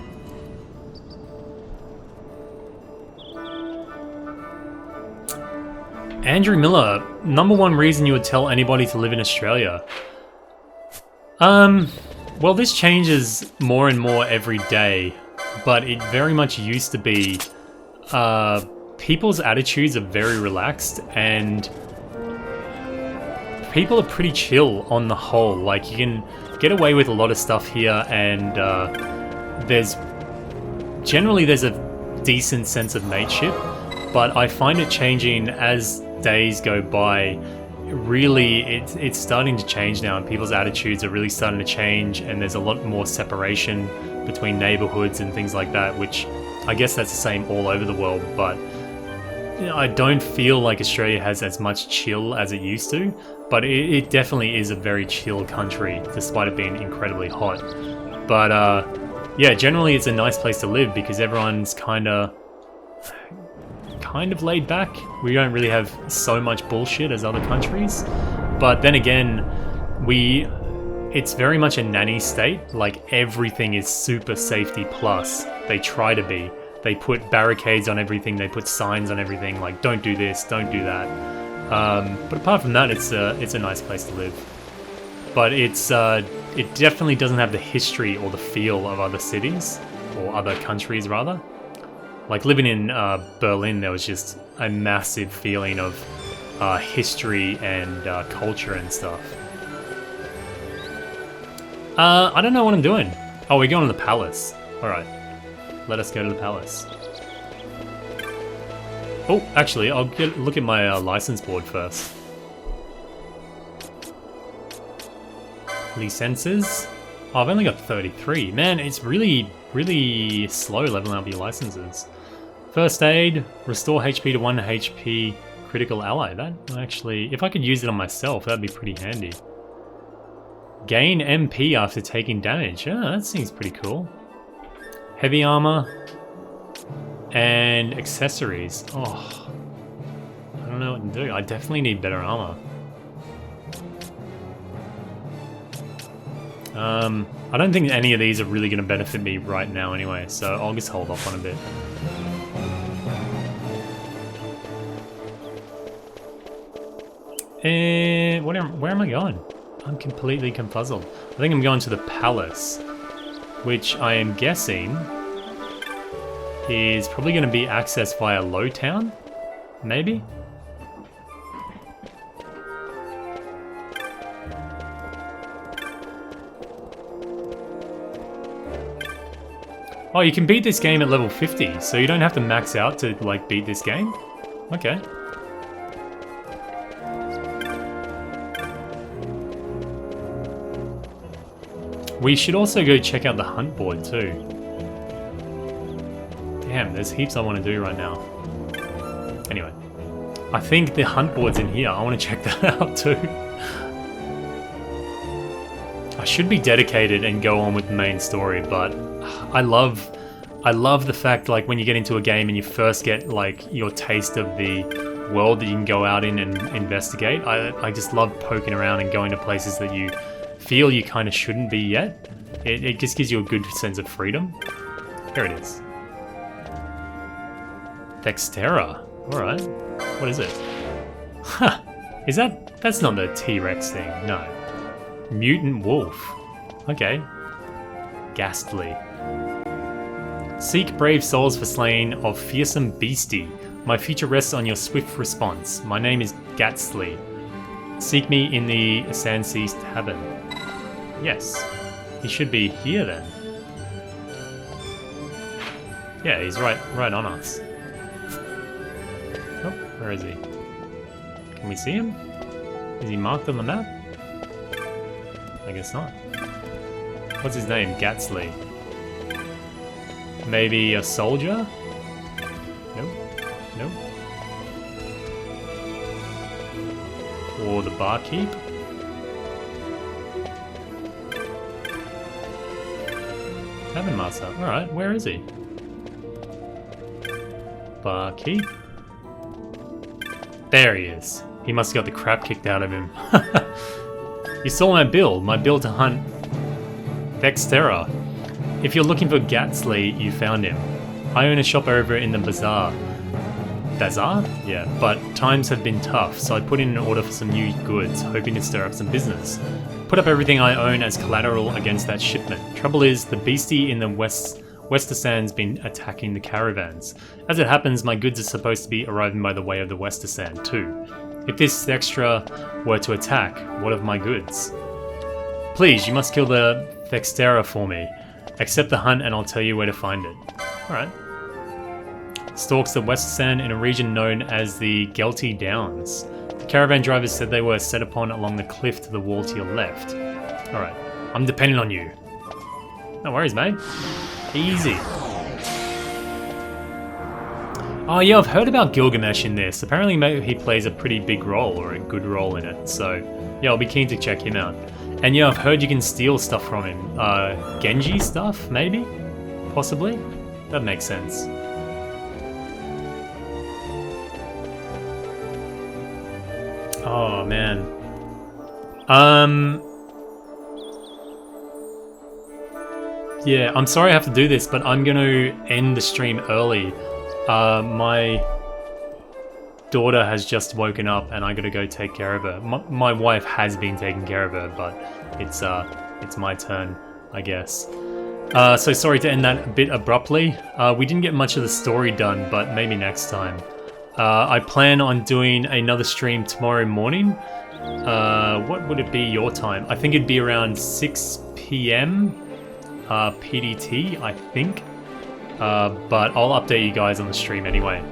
Andrew Miller, #1 reason you would tell anybody to live in Australia. Well, this changes more and more every day, but it very much used to be, people's attitudes are very relaxed and people are pretty chill on the whole. Like, you can get away with a lot of stuff here, and there's a decent sense of mateship, but I find it changing as days go by. Really, it's starting to change now, and people's attitudes are really starting to change, and there's a lot more separation between neighborhoods and things like that, which I guess that's the same all over the world, but you know, I don't feel like Australia has as much chill as it used to, but it definitely is a very chill country, despite it being incredibly hot. But yeah, generally it's a nice place to live because everyone's kind of laid back. We don't really have so much bullshit as other countries, but then again, it's very much a nanny state. Like, everything is super safety plus. They try to be. They put barricades on everything, they put signs on everything, like, don't do this, don't do that. But apart from that, it's a nice place to live. But it definitely doesn't have the history or the feel of other cities, or other countries rather. Like, living in Berlin, there was just a massive feeling of history and culture and stuff. I don't know what I'm doing. Oh, we're going to the palace. Alright. Let us go to the palace. Oh, actually, I'll look at my license board first. Licenses. Oh, I've only got 33. Man, it's really slow leveling up your licenses. First aid, restore HP to 1 HP Critical ally. That actually, if I could use it on myself, that'd be pretty handy. Gain MP after taking damage. Yeah, that seems pretty cool. Heavy armor and accessories. Oh, I don't know what to do. I definitely need better armor. I don't think any of these are really going to benefit me right now anyway, so I'll just hold off on a bit. And where am I going? I'm completely confuzzled. I think I'm going to the palace, which I am guessing is probably going to be accessed via Lowtown, maybe? Oh, you can beat this game at level 50, so you don't have to max out to, like, beat this game? Okay. We should also go check out the hunt board, too. Damn, there's heaps I want to do right now. Anyway. I think the hunt board's in here. I want to check that out, too. I should be dedicated and go on with the main story, but I love the fact, like, when you get into a game and you first get, like, your taste of the world that you can go out in and investigate. I just love poking around and going to places that you feel you kind of shouldn't be yet. It just gives you a good sense of freedom. Here it is. Dextera. Alright. What is it? Huh. That's not the T-Rex thing, no. Mutant wolf. Okay. Ghastly. Seek brave souls for slaying of fearsome beastie. My future rests on your swift response. My name is Ghastly. Seek me in the Sandsea Tavern. Yes. He should be here then. Yeah, he's right on us. Oh, where is he? Can we see him? Is he marked on the map? I guess not. What's his name? Ghastly. Maybe a soldier? Nope. Nope. Or the barkeep? Tavern master. Alright, where is he? Barkeep? There he is. He must have got the crap kicked out of him. You saw my bill to hunt Dextera. If you're looking for Ghastly, you found him. I own a shop over in the bazaar. Bazaar? Yeah, but times have been tough, so I put in an order for some new goods, hoping to stir up some business. Put up everything I own as collateral against that shipment. Trouble is, the beastie in the Westersan's been attacking the caravans. As it happens, my goods are supposed to be arriving by the way of the Westersan too. If this extra were to attack, what of my goods? Please, you must kill the Dextera for me. Accept the hunt and I'll tell you where to find it. Alright. Stalks the Westersan in a region known as the Gelty Downs. The caravan drivers said they were set upon along the cliff to the wall to your left. Alright. I'm depending on you. No worries, mate. Easy. Oh yeah, I've heard about Gilgamesh in this. Apparently he plays a pretty big role, or a good role in it. So, yeah, I'll be keen to check him out. And yeah, I've heard you can steal stuff from him. Genji stuff, maybe? Possibly? That makes sense. Oh, man. Yeah, I'm sorry I have to do this, but I'm going to end the stream early. My daughter has just woken up and I gotta go take care of her. My wife has been taking care of her, but it's my turn, I guess. So sorry to end that a bit abruptly. We didn't get much of the story done, but maybe next time. I plan on doing another stream tomorrow morning. What would it be your time? I think it'd be around 6 PM PDT, I think. But I'll update you guys on the stream anyway.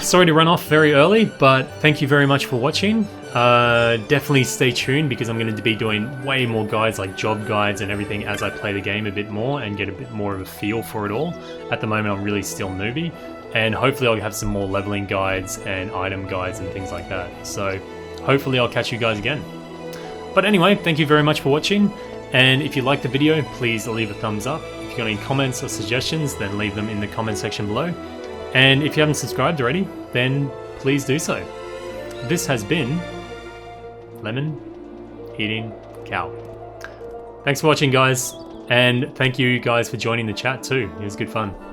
Sorry to run off very early, but thank you very much for watching, definitely stay tuned because I'm going to be doing way more guides, like job guides and everything, as I play the game a bit more and get a bit more of a feel for it all. At the moment I'm really still newbie, and hopefully I'll have some more leveling guides and item guides and things like that. So hopefully I'll catch you guys again. But anyway, thank you very much for watching, and if you liked the video, please leave a thumbs up. If you've got any comments or suggestions, then leave them in the comment section below. And if you haven't subscribed already, then please do so. This has been Lemon Eating Cow. Thanks for watching, guys, and thank you guys for joining the chat too. It was good fun.